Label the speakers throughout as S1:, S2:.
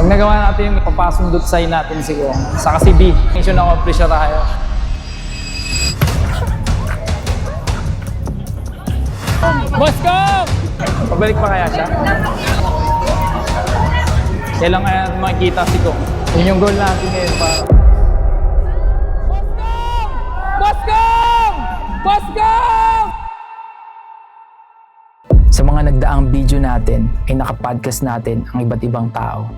S1: Pag nagawa natin yung ipapasundot sign natin siguro. Sa kasi B, mission accomplish na tayo. Boss ko! Pabalik pa kaya siya? Kailan kaya makikita si Kong? Yun yung goal natin ngayon para... Boss Kong! Boss Kong! Sa mga nagdaang video natin ay nakapodcast natin ang iba't ibang tao.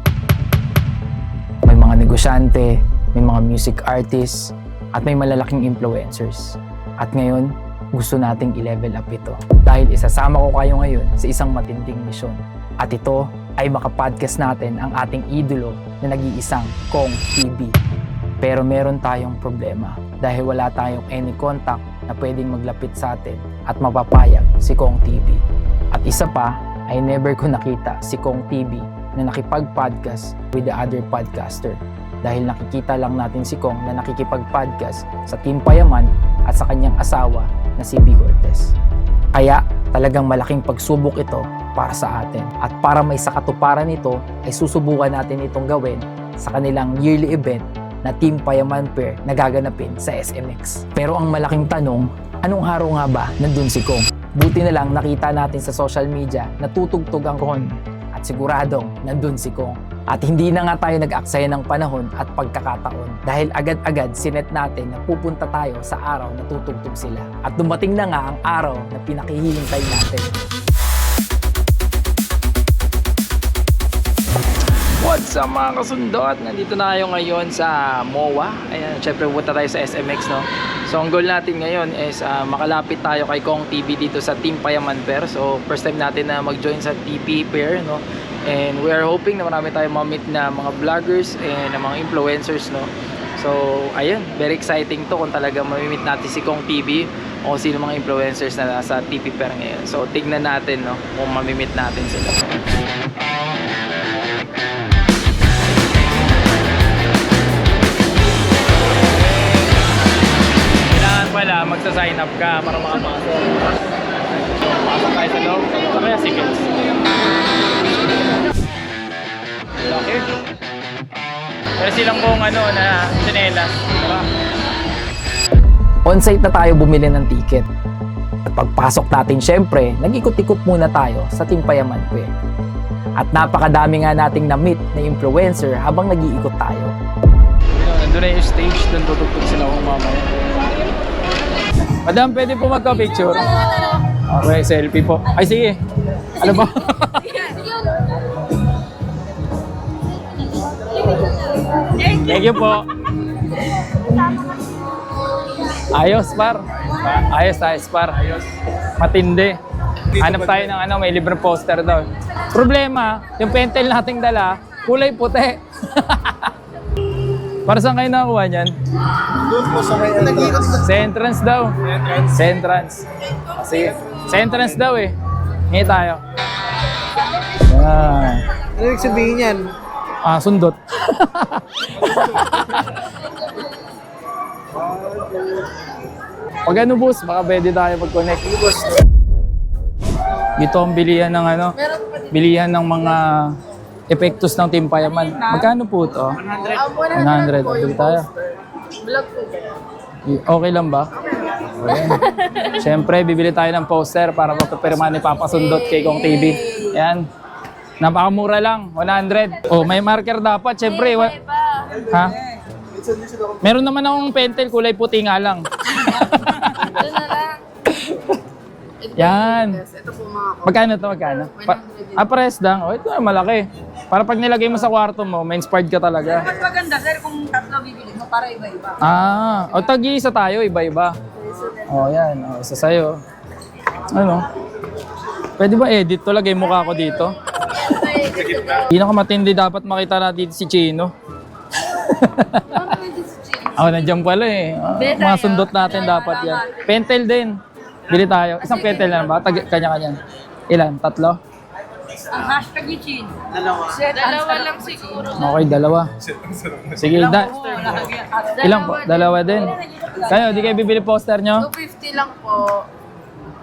S1: May mga negosyante, may mga music artists, at may malalaking influencers. At ngayon, gusto nating i-level up ito. Dahil isasama ko kayo ngayon sa isang matinding misyon. At ito ay makapodcast natin ang ating idolo na nag-iisang Kong TV. Pero meron tayong problema dahil wala tayong any contact na pwedeng maglapit sa atin at mapapayag si Kong TV. At isa pa ay never ko nakita si Kong TV na nakipag-podcast with the other podcaster. Dahil nakikita lang natin si Kong na nakikipag-podcast sa Team Payaman at sa kanyang asawa na si B. Cortez. Kaya talagang malaking pagsubok ito para sa atin. At para may sakatuparan nito ay susubukan natin itong gawin sa kanilang yearly event na Team Payaman Pair na gaganapin sa SMX. Pero ang malaking tanong, anong araw nga ba nandun si Kong? Buti na lang nakita natin sa social media na tutugtog ang Kong at siguradong nandun si Kong. At hindi na nga tayo nag-aksaya ng panahon at pagkakataon dahil agad-agad sinet natin na pupunta tayo sa araw na tutugtog sila. At dumating na nga ang araw na pinakihihintay natin. What's up mga kasundot? Nandito na tayo ngayon sa MOA. Ayan, syempre pupunta tayo sa SMX, no? So ang goal natin ngayon is makalapit tayo kay Kong TV dito sa Team Payaman Pair. So first time natin na mag-join sa TP Pair, no? And we are hoping na marami tayong ma-meet na mga vloggers and mga influencers, no? So ayun, very exciting to kung talaga ma-meet natin si Kong TV o sino mga influencers na nasa TP Pair ngayon. So tignan natin, no, kung ma-meet natin sila. Wala, magsa-sign up ka para makapasok. Pasok tayo sa loob. Sa kaya tickets. Okay. Pero silang buong na sinelas. Diba? On-site na tayo bumili ng ticket. At pagpasok natin, syempre, nag-ikot-ikot muna tayo sa Team Payaman Pair. At napakadami nga nating na-meet na influencer habang nag-iikot tayo. Nandun na yung stage, doon tutugtog sila kung mamaya. Madam, pwede po magka-picture? Okay, selfie po. Ay, sige. Ano ba? Thank you po. Ayos, par. Ayos, par. Matindi. Hanap tayo ng may libreng poster daw. Problema, yung pentel nating dala, kulay puti. Para saan kayo nakakuha niyan?
S2: Doon po sa may
S1: sa entrance daw. Sa entrance. Sige. Sa entrance daw eh. Hingi tayo.
S2: Ano yung sabihin yan?
S1: Sundot. Pag ano boss, baka pwede tayo pag-connect. Dito ang bilihan ng bilihan ng mga epektos ng Team Payaman. Magkano po ito? 100. Bili tayo. Okay lang ba? Ayan. Siyempre, bibili tayo ng poster para mapapirma ni Papa Sundot kay Kong TV. Ayan. Napakamura lang, 100. Oh, may marker dapat, siyempre. Ha? Meron naman akong pentel, kulay puti nga lang. Yan. Magkano ito? Magkano? Pares lang. Oh, ito ay malaki. Para pag nilagay mo sa kwarto mo, may inspired ka talaga.
S3: Mas maganda, sir, kung tatlo bibili mo para iba-iba.
S1: O tag-iisa tayo, iba-iba. Oh, yan. Oh, isa sa'yo. Ano? Pwede ba edit to? Lagay mukha ko dito. Pinakamatindi dapat makita natin si Chino. Nandiyan pala eh. Mga sundot natin dapat yan. Pentel din. Bili tayo. Isang pentel na ba? Kanya-kanya. Ilan? Tatlo?
S3: Ang hashtag ni Chin. Dalawa lang siguro.
S1: Okay, dalawa. Sige, ilang po? Dalawa din. Kayo, di kayo bibili poster nyo?
S3: 250 lang po.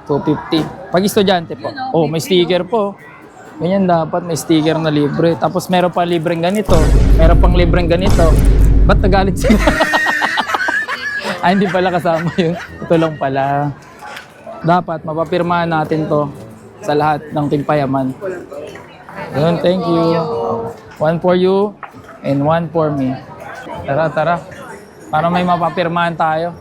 S1: 250. Pag estudyante po. Oh, may sticker po. Ganyan dapat, may sticker na libre. Tapos meron pa libreng ganito. Meron pang libreng ganito. Ba't nagalit sila? Hindi pala kasama yun. Ito lang pala. Dapat mapapirmahan natin to sa lahat ng Team Payaman. Yun, thank you. One for you and one for me. Tara, tara. Para may mapapirmahan tayo.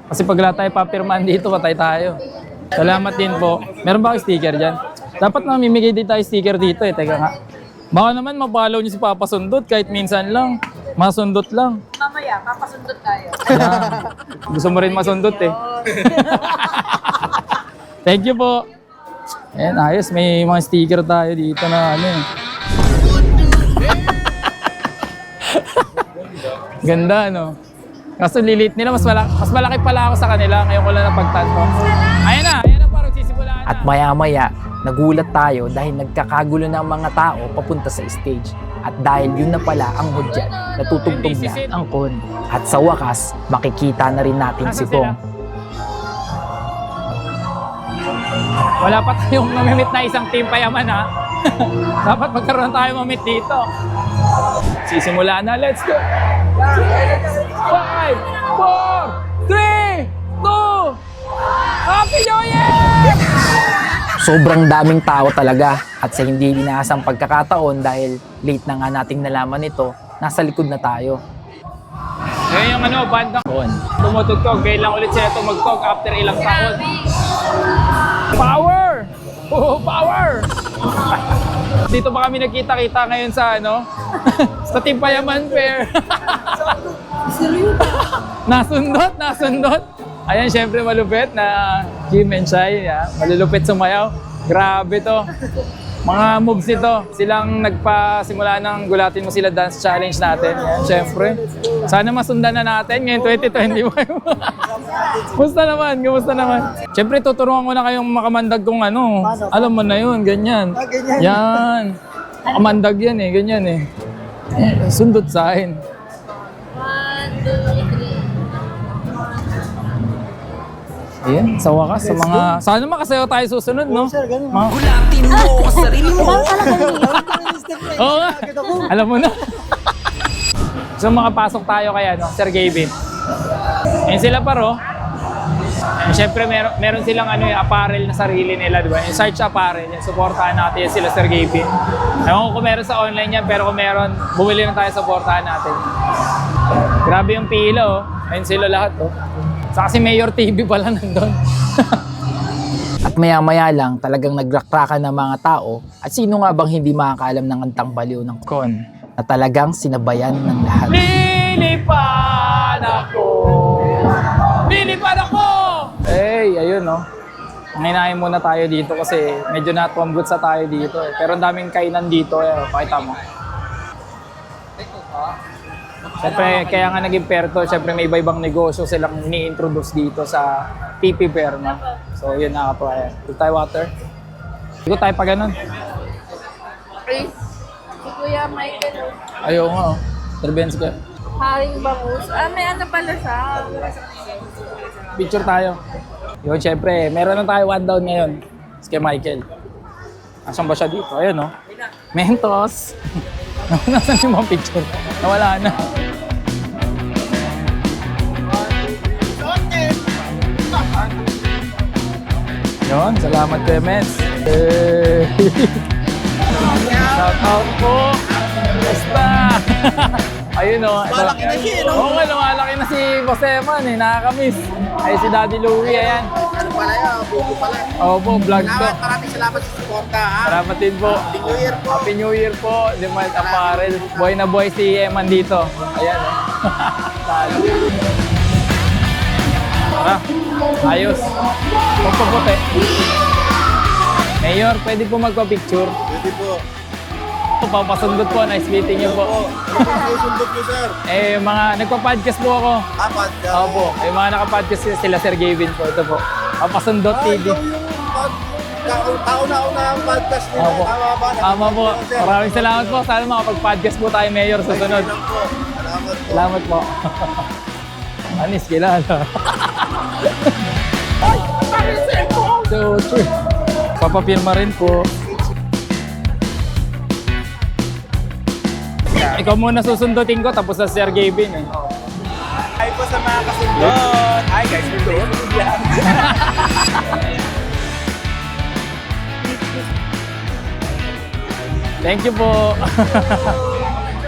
S1: Kasi pag lahat tayo papirmahan dito, patay tayo. Salamat din po. Meron ba kayo sticker dyan? Dapat namimigay din tayo sticker dito eh. Teka nga. Baka naman mapalaw niyo si Papa Sundot kahit minsan lang. Masundot lang.
S3: Mamaya, papasundot tayo.
S1: Yan. Gusto mo rin masundot eh. Thank you po. Ayan, ayos. May mga sticker tayo dito na ano eh. Ganda, no? Kaso lilit nila, mas malaki pala ako sa kanila. Ngayon ko lang napagtanto. Ayan na, parang sisimulaan na. At maya-maya, nagulat tayo dahil nagkakagulo ng mga tao papunta sa stage. At dahil yun na pala ang hudyan, natutugtog na ang kon. At sa wakas, makikita na rin natin si Kong. Wala pa tayong mamimit na isang Team Payaman ha. Dapat magkaroon tayo mamit dito. Sisimula na, let's go! 5, 4, 3, 2, Happy New Year! Sobrang daming tao talaga at sa hindi inaasang pagkakataon dahil late na nga nating nalaman ito, nasa likod na tayo. Ngayon yung ano, bandang tumutugtog, ngayon lang ulit sila tumugtog after ilang taon. Power! Oh, power! Dito pa kami nagkita-kita ngayon sa ano, sa Team Payaman Fair. Nasundot. Ayan, syempre malupit na Kim and Shai. Yeah. Malulupit sumayaw. Grabe to. Mga moves nito. Silang nagpasimula ng Gulatin Mo Sila Dance Challenge natin. Yan, syempre. Sana masundan na natin ngayon 2025. Kumusta naman? Syempre, tuturuan ko na kayong makamandag kung ano. Alam mo na yun, ganyan. Yan. Makamandag yan eh, ganyan eh. Sundot sa akin.
S3: 1, 2, 3.
S1: Ayan, sa wakas, sa mga... Sana makasayaw tayo susunod, no?
S2: Sir, ganun.
S4: Gulatin mo ang sarili mo.
S1: Oo nga. Alam mo na. So makapasok tayo kaya, no? Sir Gavin. Ayan sila paro. And syempre meron silang ano, yung apparel na sarili nila, di ba? Yung search apparel, yung supportahan natin sila Sir Gavin. Ewan ko kung meron sa online yan, pero kung meron, bumili na tayo, supportahan natin. Grabe yung pila, oh. Ayun sila lahat, oh. Saka si Mayor TV pala nandun. At maya-maya lang talagang nagrakrakan ng mga tao at sino nga bang hindi makakaalam ng kantang baliw ng Kon na talagang sinabayan ng lahat. Lilipad ako! Lilipad ako! Hey, ayun no. Nginahin muna tayo dito kasi medyo natuambot sa tayo dito eh. Pero ang daming kainan dito eh. Pakita mo. Siyempre, kaya nga naging fair to. Siyempre, may iba-ibang negosyo silang ini-introduce dito sa PP Fair, no? So, yun nakakatuwa yan. Dito tayo water. Dito tayo pa ganun.
S3: Ay, si Kuya Michael.
S1: Ayaw nga, oh. Intervensi ka.
S3: Haring bangus. May ano pala siya.
S1: Picture tayo. Yun, siyempre, meron na tayo 1 down ngayon. Si Michael. Asan ba siya dito? Ayun, no? Mentos. Nasaan yung mga picture? Nawala na. Yun, salamat Kuya Mens. Shout out po. Basta. Ayun o.
S2: Malaki na siya, no?
S1: Oo nga, lumalaki na si Boss Eman eh. Nakakamiss. Ay si Daddy Louie, ayan.
S2: Ano pala yan? Buko pala.
S1: Opo, vlog to.
S2: Maraming salamat sa suporta, ha?
S1: Salamat din po.
S2: Happy New Year po.
S1: Happy New Year po. Demand Apparel. Boy na boy si Eman dito. Ayan eh. Talo. Tara. Ayos. Pagpaputi. Mayor, pwede po magpa-picture.
S2: Pwede po.
S1: Papasundot po. Nice meeting niyo po.
S2: Ano po sundot niyo, sir?
S1: Mga nagpa-podcast po ako.
S2: Apat.
S1: Opo. Mga naka-podcast sila Sir Gavin po. Ito po. Papasundot TV.
S2: Yung kauna-una ang podcast nila.
S1: Opo.
S2: Tama ba?
S1: Tama po. Maraming salamat po. Sana makapag-podcast po tayo, Mayor, susunod.
S2: Salamat po.
S1: Salamat po. Anis, kilala. So, true. Papapirma rin po. ikaw muna susundutin ko, tapos sa Sir Gavin eh.
S5: Hi po sa mga kasundot. Hi guys, we're doing vlog.
S1: Thank you po.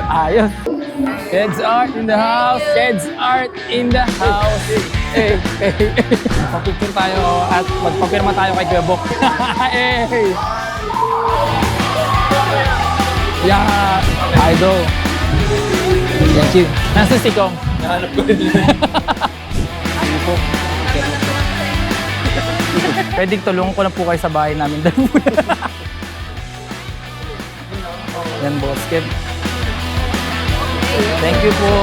S1: Ayos. Kids Art in the house. Kids Art in the house. Hey, hey. Papicture tayo at magpapirma tayo kay Kuya Bok. Hey. Yeah, idol. Thank you. Nasa si Kong?
S5: Nahanap ko rin.
S1: Pwedeng tulungan ko na po kayo sa bahay namin. Yan, boss. Kip. Thank you po.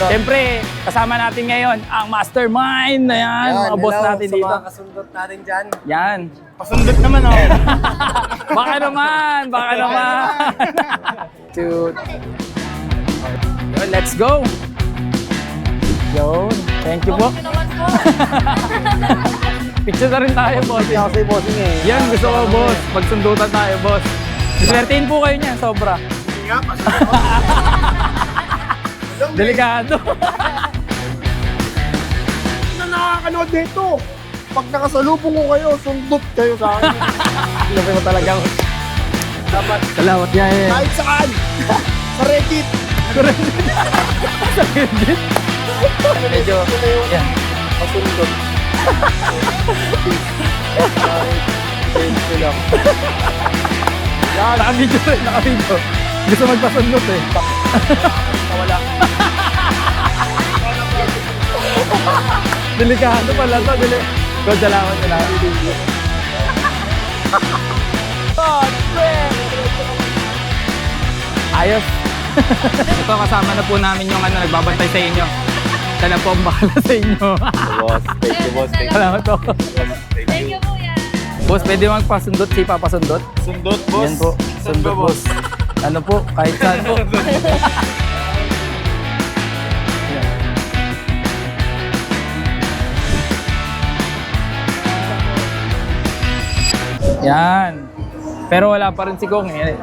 S1: Siyempre, kasama natin ngayon ang mastermind na yan, mga boss natin dito.
S5: Sa mga kasundot natin dyan.
S1: Yan.
S5: Pasundot naman oh.
S1: Baka naman, baka naman. Yun, let's go. Yun, thank you po. Picture na rin tayo, boss.
S5: Kasi bossing eh.
S1: Yan, gusto ko, boss. Magsundutan tayo, boss. Swertein po kayo niyan, sobra.
S2: Hindi nga, pasundot.
S1: Delikado.
S2: Na nakakanood dito. Pag nakasalubong ko kayo, sundot kayo sa akin.
S1: Labi mo talaga.
S2: Dapat
S1: Salamat niya eh.
S2: kahit saan. Sa Reddit.
S1: Sa Reddit. Medyo, yan.
S2: Pasundot. Thank you lang.
S1: Naka-video eh, naka-video. Gusto magpasundot eh.
S2: Wala.
S1: Delikado pala to. Go, salamat. Ayos. Ito, kasama na po namin yung nagbabantay sa inyo. Sana po ang bahala sa inyo.
S5: Boss, thank you boss. Thank you.
S1: Salamat po.
S3: Thank you, kuya.
S1: Boss, pwede magpasundot si Papasundot?
S5: Sundot boss.
S1: Yan po, sundot boss. Ano po, kahit saan po. Yan. Pero wala pa rin si Kong eh.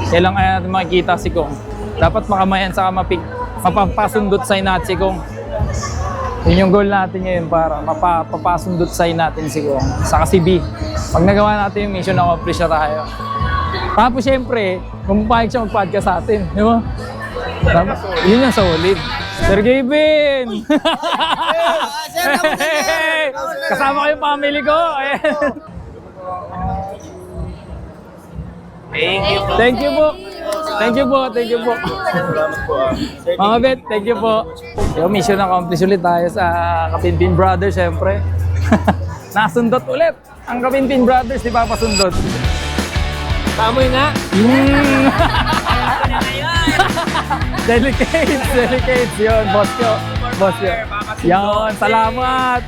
S1: Kailan kaya natin makikita si Kong? Dapat makamayan sa mapapasundot sign natin si Kong. Yun yung goal natin ngayon para mapapasundot sign natin si Kong. Saka si B. Pag nagawa natin yung mission, na-accomplish na tayo. Tapos syempre, kung papayag siya mag-podcast sa atin. Di ba? Yun yung solid. Sir Gavin! Kasama ko yung family ko. Thank you po. Thank you po. Thank you po.
S5: Salamat po ah. Sir,
S1: Mga bet, thank you po. Yung mission accomplished ulit tayo sa Kapinpin Brothers, syempre. Nasundot ulit ang Kapinpin Brothers, di ba pasundot?
S5: Tamoy nga.
S1: Delicates yun, boss ko. Boss ko. Yan, salamat.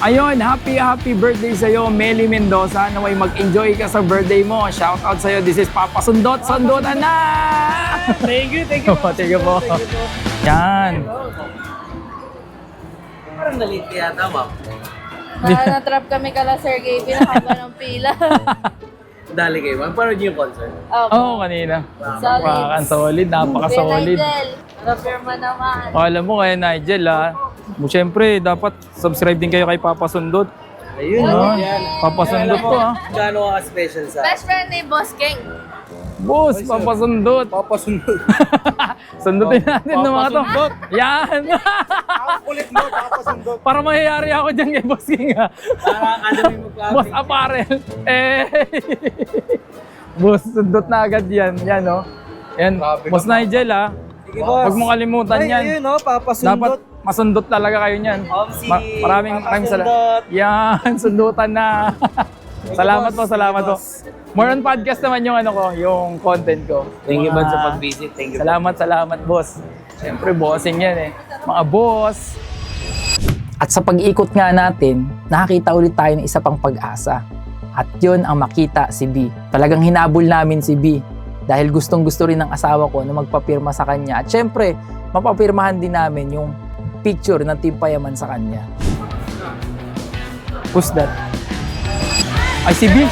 S1: Ayun, happy birthday sa'yo, Meli Mendoza. Naway mag-enjoy ka sa birthday mo. Shout out sa'yo. This is Papa Sundot. Sundutan na!
S5: Thank you.
S1: Thank you po. Yan.
S5: Parang nalit kaya tama.
S3: Na-trap kami kala Sir Gavin, nakaba ng pila.
S5: Dali kayo, ma'am. Parang yung concert.
S1: Oo, kanina.
S3: Solid.
S1: Wow, ang solid. Napaka-solid.
S3: Nigel, na-firma naman.
S1: Alam mo kaya Nigel ha. Siyempre, dapat subscribe din kayo kay Papa Sundot.
S5: Ayun,
S1: Ah,
S5: yan.
S1: Papa Sundot po ha.
S5: Gaano ka special sa
S3: Best friend ni Boss King.
S1: Boss, Papa Sundot.
S5: papasundot?
S1: Sundutin natin ng mga to.
S5: Papasundot.
S1: Yan.
S5: Ang kulit mo, papasundot.
S1: Para mahiyari ako dyan kay Boss King ha.
S5: Parang ano yung mag-clapping.
S1: Boss Apparel. Boss, sundot na agad yan. Yan oh. Yan. Boss Nigel ha.
S5: Sige, boss.
S1: Huwag mo kalimutan
S5: Ay,
S1: yan.
S5: ayun, no? Papasundot.
S1: Dapat masundot talaga kayo niyan.
S5: Omsi,
S1: Maraming
S5: papasundot.
S1: Yan, sundutan na. Salamat po, salamat po. More on podcast naman yung ano ko, yung content ko.
S5: Thank you,
S1: Mga-
S5: man, sa pag-visit. Thank you.
S1: Salamat, boss. Siyempre, bossing yan eh. Mga boss. At sa pag-ikot nga natin, nakakita ulit tayo ng isa pang pag-asa. At yun ang makita si B. Talagang hinabol namin si B. Dahil gustong-gusto rin ng asawa ko na magpapirma sa kanya. At syempre, mapapirmahan din namin yung picture ng Team Payaman sa kanya. Who's that? Ay, si B.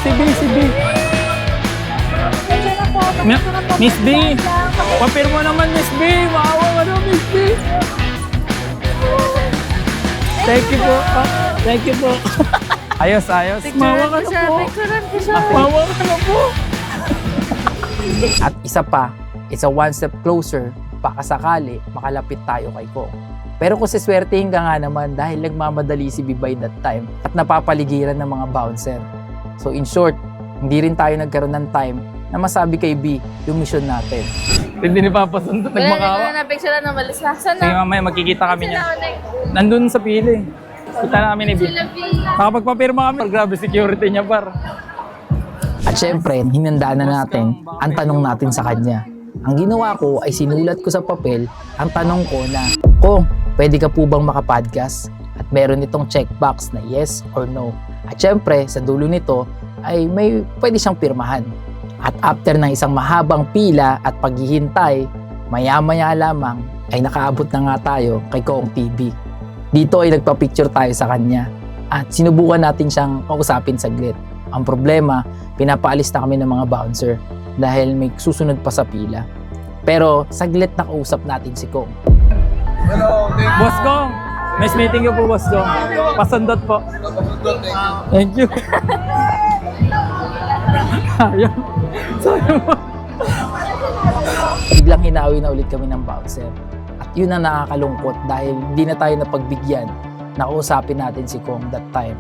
S1: Miss B, Papirma naman, Miss B. Maawa ka na, Miss B. Thank you po. Thank you po. Ayos. Maawa ka na po. Maawa ka na po. At isa pa, it's a one step closer, baka sakali makalapit tayo kay Kong. Pero kung siswertehin ka nga naman dahil nagmamadali si B by that time at napapaligiran ng mga bouncer. So in short, hindi rin tayo nagkaroon ng time na masabi kay B yung mission natin. Hindi ni Papa Sundot nagmakawa.
S3: Wala na picture na malis na. Saan
S1: Sige mamaya magkikita kami niya. Nandun sa pili. Kita namin ni B. Nakapagpapirma kami. Grabe security niya par. At syempre, hinandaan na natin ang tanong natin sa kanya. Ang ginawa ko ay sinulat ko sa papel ang tanong ko na, Kung, pwede ka po bang makapodcast? At meron itong checkbox na yes or no. At syempre, sa dulo nito ay may pwede siyang pirmahan. At after ng isang mahabang pila at paghihintay, maya-maya lamang ay nakaabot na nga tayo kay Kong TV. Dito ay nagpa-picture tayo sa kanya at sinubukan natin siyang kausapin saglit. Ang problema, pinapaalis na kami ng mga bouncer dahil may susunod pa sa pila. Pero saglit na kausap natin si Kong.
S2: Hello, thank you.
S1: Boss Kong! Nice meeting you po, Boss Kong. Pasundot po. Thank you. Sayang. Sayang mo. Biglang hinawi na ulit kami ng bouncer. At yun ang nakakalungkot dahil hindi na tayo napagbigyan na kausapin natin si Kong that time.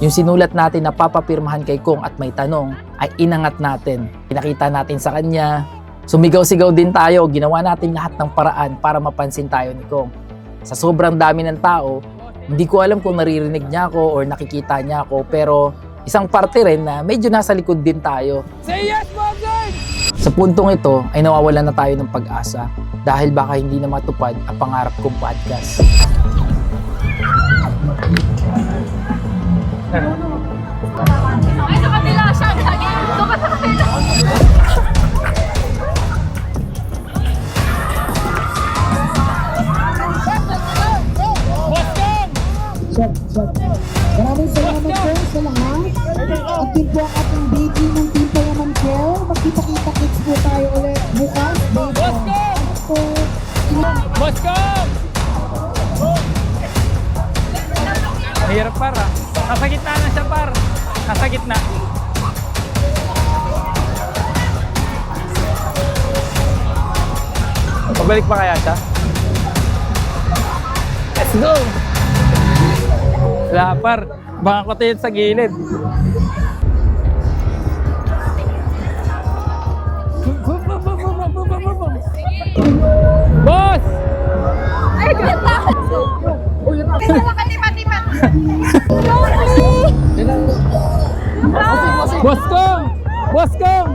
S1: Yung sinulat natin na papapirmahan kay Kong at may tanong ay inangat natin. Pinakita natin sa kanya. Sumigaw-sigaw din tayo. Ginawa natin lahat ng paraan para mapansin tayo ni Kong. Sa sobrang dami ng tao, hindi ko alam kung naririnig niya ako or nakikita niya ako. Pero isang parte rin na medyo nasa likod din tayo. Say yes, Bogdan! Sa puntong ito ay nawawalan na tayo ng pag-asa dahil baka hindi na matupad ang pangarap kong podcast.
S3: Ay, sa kanila siya. Doon ka sa kanila.
S6: Maraming salamat po sa lahat. At yun po ang ating baby ng Team Payaman ko. Magkita-kita-kits po tayo ulit bukas.
S1: Boss Kong! Mahirap para. Nasa gitna na siya par. Nasa gitna. Pabalik pa kaya siya? Let's go! Wala par. Baka ko tayo sa gilid. Boss!
S3: Ay, ganda! Wala ka tipa-tipa.
S1: Boss Kong! Boss Kong!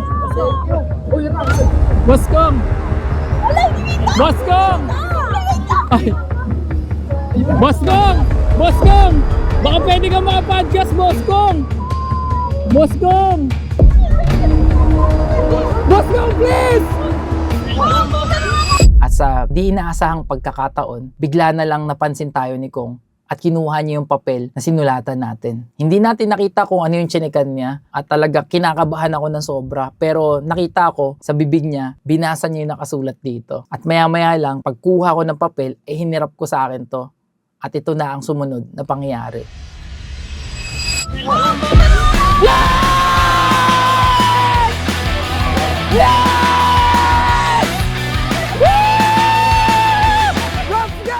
S1: Boss Kong! Boss Kong! Ay! Boss Kong! Boss Kong! Baka pwede ka maka-podcast, Boss Kong! Boss Kong! Boss Kong, please! At sa di inaasahang pagkakataon, bigla na lang napansin tayo ni Kong at kinuha niya yung papel na sinulatan natin. Hindi natin nakita kung ano yung tsinikan niya at talaga kinakabahan ako ng sobra. Pero nakita ko sa bibig niya, binasa niya yung nakasulat dito. At maya-maya lang, pagkuha ko ng papel, hinirap ko sa akin to. At ito na ang sumunod na pangyayari.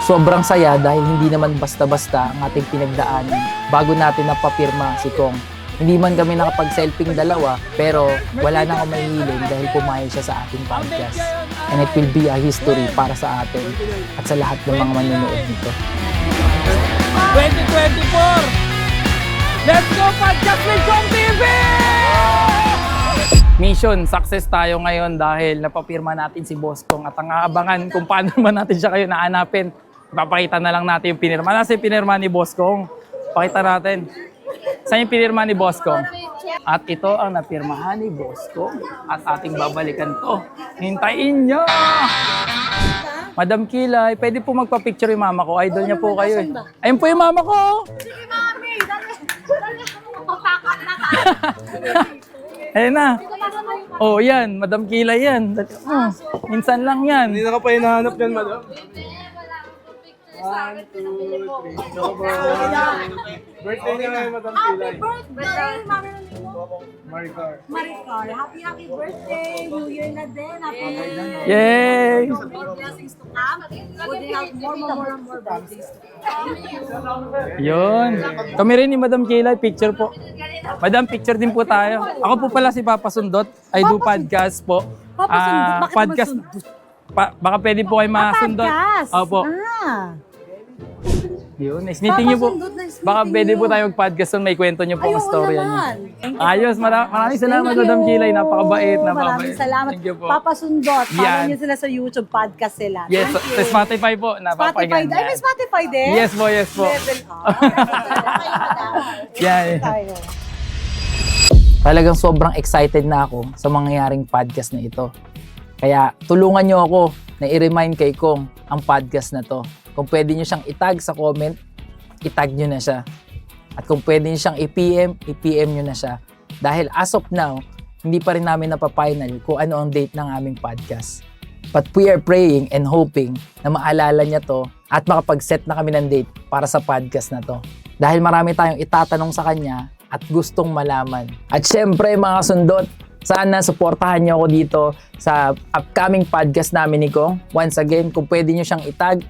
S1: Sobrang saya dahil hindi naman basta-basta ang ating pinagdaanan bago natin napapirma si Kong. Hindi man kami nakapag-selfing dalawa, pero wala na akong mahihiling dahil pumayag siya sa ating podcast. And it will be a history para sa atin at sa lahat ng mga manonood nito. 2024! Let's go podcast with Kong TV! Mission, success tayo ngayon dahil napapirma natin si Boss Kong at ang aabangan kung paano naman natin siya kayo naanapin. Ipapakita na lang natin yung pinirma. Nasa yung pinirma ni Boss Kong? Pakita natin. Saan yung pinirma ni Boss Kong? At ito ang napirmahan ni Boss Kong. At ating babalikan to. Hintayin nyo! Madam Kilay, pwede po magpa-picture yung mama ko. Idol niya po kayo eh. Ayun po yung mama ko!
S3: Sige, mami. Dali. Dali. Papakat na tayo.
S1: Ayun na.
S3: Dali.
S1: Oh, yan. Madam Kilay yan. Oh, minsan lang yan.
S2: Hindi na ka pa hinahanap yan, madam. Birthday niya ngayon, madam Kilay.
S6: Birthday, Mami Lolo.
S2: Maricar.
S6: Maricar, happy birthday. New Year na din. Happy New Year.
S1: Yay!
S6: Blessings to come. Would you have more birthdays to come?
S1: Yun. Kami rin ni Madam Kilay, picture po. Madam, picture din po tayo. Ako po pala si Papa Sundot. I do podcast po.
S6: Papa Sundot? Bakit naman
S1: Podcast.
S6: Sundot?
S1: Baka pwede po kayo masundot.
S6: Podcast?
S1: Opo.
S6: Ah.
S1: Yun, nice meeting niyo po.
S6: Papa Sundot, nice
S1: Baka
S6: meeting
S1: pwede
S6: you.
S1: po tayo mag-podcast doon. May kwento niyo po ang
S6: Ayoko
S1: storya niyo.
S6: naman.
S1: Ayos, maraming salamat,
S6: Thank
S1: Madam
S6: you.
S1: Kilay. Napakabait, napakabait.
S6: Maraming salamat.
S1: Thank you po.
S6: Papa Sundot. Follow
S1: Yan.
S6: niyo sila sa YouTube. Podcast sila.
S1: Yes,
S6: Thank you.
S1: sa Spotify po.
S6: Spotify.
S1: Napapakinggan.
S6: Ay, may Spotify din?
S1: Yes po, yes po.
S6: Level up. Kayo, madam.
S1: Yan.
S6: Tayo.
S1: Talagang sobrang excited na ako sa mangyayaring podcast na ito. Kaya tulungan nyo ako na i-remind kay Kong ang podcast na to. Kung pwede nyo siyang itag sa comment, itag nyo na siya. At kung pwede nyo siyang i-PM nyo na siya. Dahil as of now, hindi pa rin namin napapinal kung ano ang date ng aming podcast. But we are praying and hoping na maalala niya to at makapag-set na kami ng date para sa podcast na to. Dahil marami tayong itatanong sa kanya at gustong malaman. At syempre mga sundot, sana suportahan niyo ako dito sa upcoming podcast namin ni Kong. Once again, kung pwede niyo siyang itag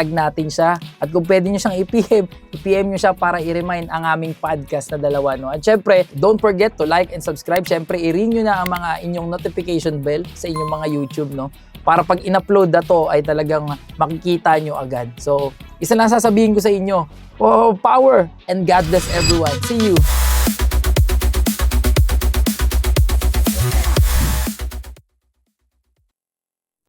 S1: natin siya. At kung pwede niyo siyang i-PM niyo siya para i-remind ang aming podcast na dalawa. No? At syempre, don't forget to like and subscribe. Syempre, i-ring nyo na ang mga inyong notification bell sa inyong mga YouTube. No? Para pag in-upload na to ay talagang makikita nyo agad. So, isa lang sasabihin ko sa inyo. Oh, power and God bless everyone. See you!